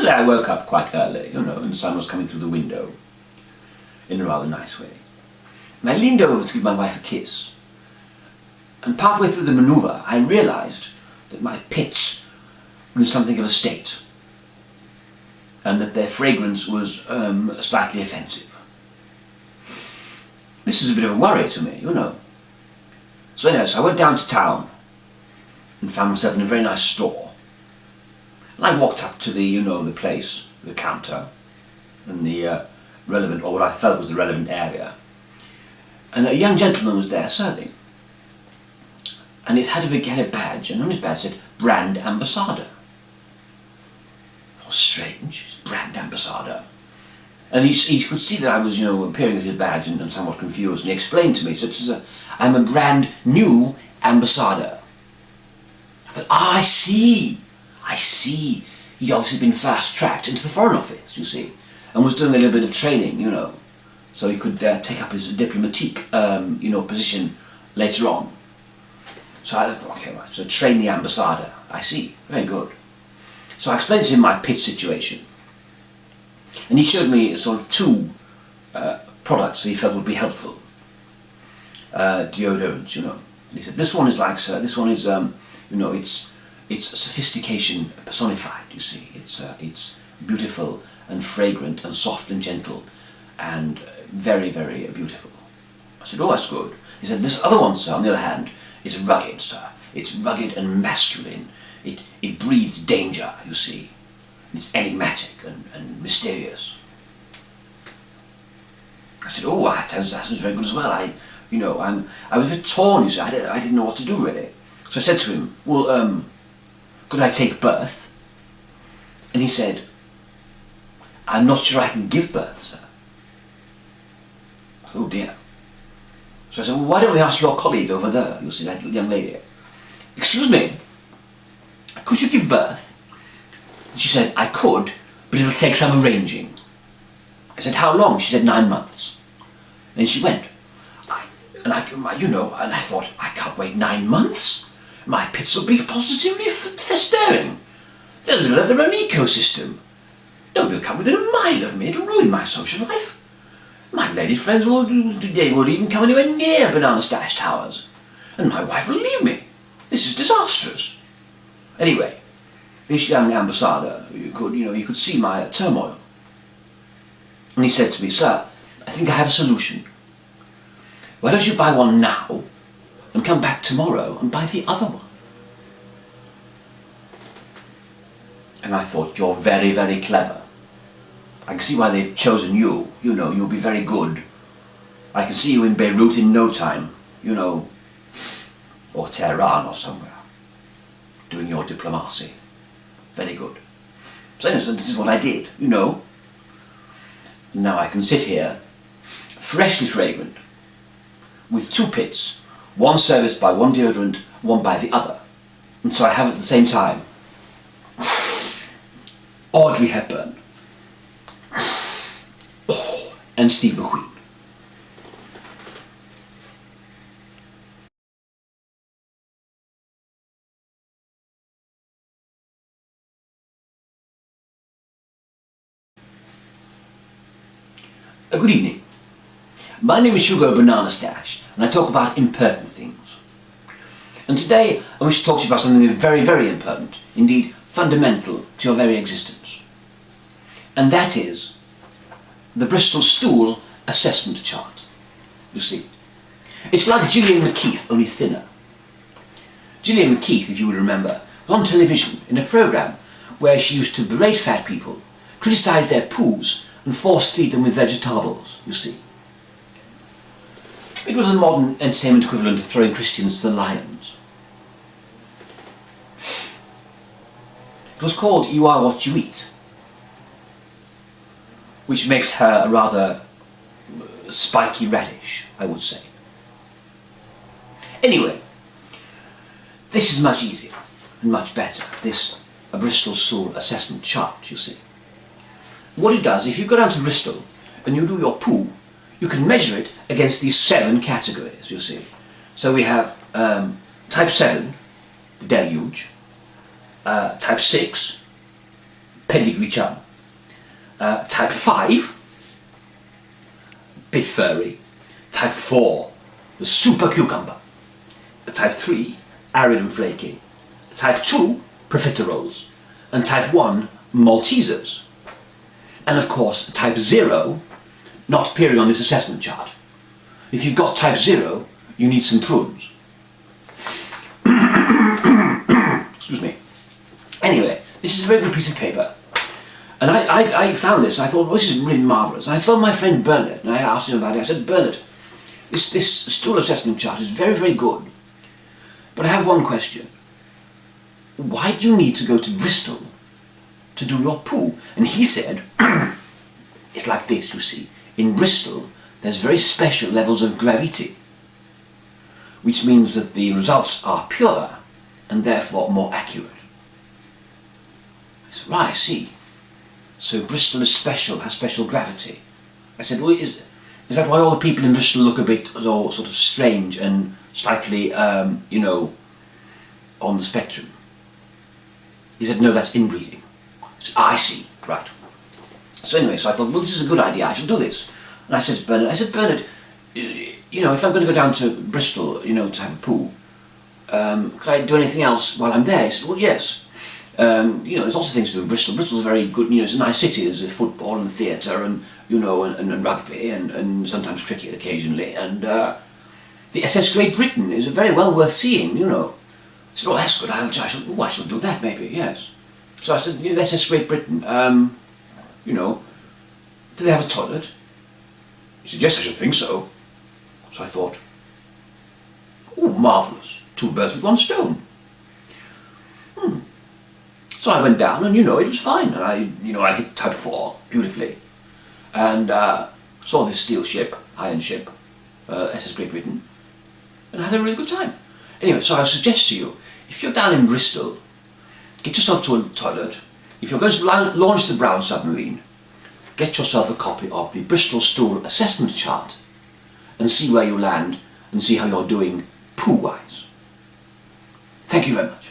Suddenly I woke up quite early, you know, and the sun was coming through the window in a rather nice way. And I leaned over to give my wife a kiss. And partway through the manoeuvre, I realised that my pits were in something of a state, and that their fragrance was slightly offensive. This is a bit of a worry to me, you know. So anyway, I went down to town and found myself in a very nice store. And I walked up to the, you know, the place, the counter, and the relevant, or what I felt was the relevant area. And a young gentleman was there serving. And it had a badge, and on his badge said, Brand Ambassador. Oh, strange, Brand Ambassador. And he could see that I was, you know, peering at his badge and somewhat confused, and he explained to me, so I'm a brand new ambassador. I thought, I see. He'd obviously been fast-tracked into the Foreign Office, you see, and was doing a little bit of training, you know, so he could take up his diplomatique, you know, position later on. So I thought, okay, right, so train the ambassador. I see, very good. So I explained to him my pitch situation. And he showed me sort of two products that he felt would be helpful. Deodorants, you know. And he said, this one is like, sir, this one is, you know, it's sophistication personified, you see. It's beautiful and fragrant and soft and gentle and very, very beautiful. I said, oh, that's good. He said, this other one, sir, on the other hand, is rugged, sir. It's rugged and masculine. It breathes danger, you see. It's enigmatic and mysterious. I said, oh, that sounds very good as well. I was a bit torn, you see. I didn't know what to do, really. So I said to him, well, could I take birth? And he said, I'm not sure I can give birth, sir. I thought, oh dear. So I said, well, why don't we ask your colleague over there, you'll see, that young lady. Excuse me, could you give birth? And she said, I could, but it'll take some arranging. I said, how long? She said, 9 months. And then she went. And I thought, I can't wait 9 months. My pits will be positively festering. They'll develop their own ecosystem. Nobody will come within a mile of me. It'll ruin my social life. My lady friends won't even come anywhere near Bananastash Towers. And my wife will leave me. This is disastrous. Anyway, this young ambassador, you could see my turmoil. And he said to me, sir, I think I have a solution. Why don't you buy one now and come back tomorrow and buy the other one? And I thought, you're very, very clever. I can see why they've chosen you. You know, you'll be very good. I can see you in Beirut in no time, you know, or Tehran or somewhere, doing your diplomacy. Very good. So this is what I did, you know. Now I can sit here, freshly fragrant, with two pits, one serviced by one deodorant, one by the other. And so I have at the same time Audrey Hepburn and Steve McQueen. Good evening. My name is Hugo Bananastash, and I talk about impertinent things. And today I wish to talk to you about something very, very important, indeed fundamental to your very existence. And that is the Bristol Stool Assessment Chart. You see, it's like Gillian McKeith, only thinner. Gillian McKeith, if you would remember, was on television in a programme where she used to berate fat people, criticise their poos, and force-feed them with vegetables, you see. It was a modern entertainment equivalent of throwing Christians to the lions. It was called You Are What You Eat, which makes her a rather spiky radish, I would say. Anyway, this is much easier and much better, this a Bristol Stool Assessment Chart, you see. What it does, if you go down to Bristol and you do your poo, you can measure it against these 7 categories, you see. So we have type 7, the deluge, type 6, pedigree chum. Type 5, bit furry. Type 4, the super cucumber. Type 3, arid and flaky. Type 2, profiteroles. And type 1, Maltesers. And of course, type 0, not appearing on this assessment chart. If you've got type 0, you need some prunes. Excuse me. Anyway, this is a very good piece of paper. And I found this, and I thought, well, this is really marvellous. And I phoned my friend Bernard, and I asked him about it. I said, Bernard, this stool assessment chart is very, very good. But I have one question. Why do you need to go to Bristol to do your poo? And he said, it's like this, you see. In Bristol, there's very special levels of gravity, which means that the results are purer and therefore more accurate. I said, right, I see. So Bristol is special, has special gravity. I said, well, is that why all the people in Bristol look a bit sort of strange and slightly, you know, on the spectrum? He said, no, that's inbreeding. I said, I see, right. So anyway, so I thought, well, this is a good idea, I should do this. And I said to Bernard, you know, if I'm going to go down to Bristol, you know, to have a poo, could I do anything else while I'm there? He said, well, yes. You know, there's lots of things to do in Bristol. Bristol's very good, you know, it's a nice city. There's football and theatre and, you know, and rugby and sometimes cricket occasionally. And the SS Great Britain is very well worth seeing, you know. I said, oh, that's good. I shall do that maybe, yes. So I said, you know, SS Great Britain, you know, do they have a toilet? He said, yes, I should think so. So I thought, oh, marvellous. 2 birds with 1 stone. So I went down and, you know, it was fine. And I hit type 4 beautifully. And saw this steel ship, iron ship, SS Great Britain. And I had a really good time. Anyway, so I suggest to you, if you're down in Bristol, get yourself to a toilet. If you're going to launch the brown submarine, get yourself a copy of the Bristol Stool Assessment Chart and see where you land and see how you're doing poo-wise. Thank you very much.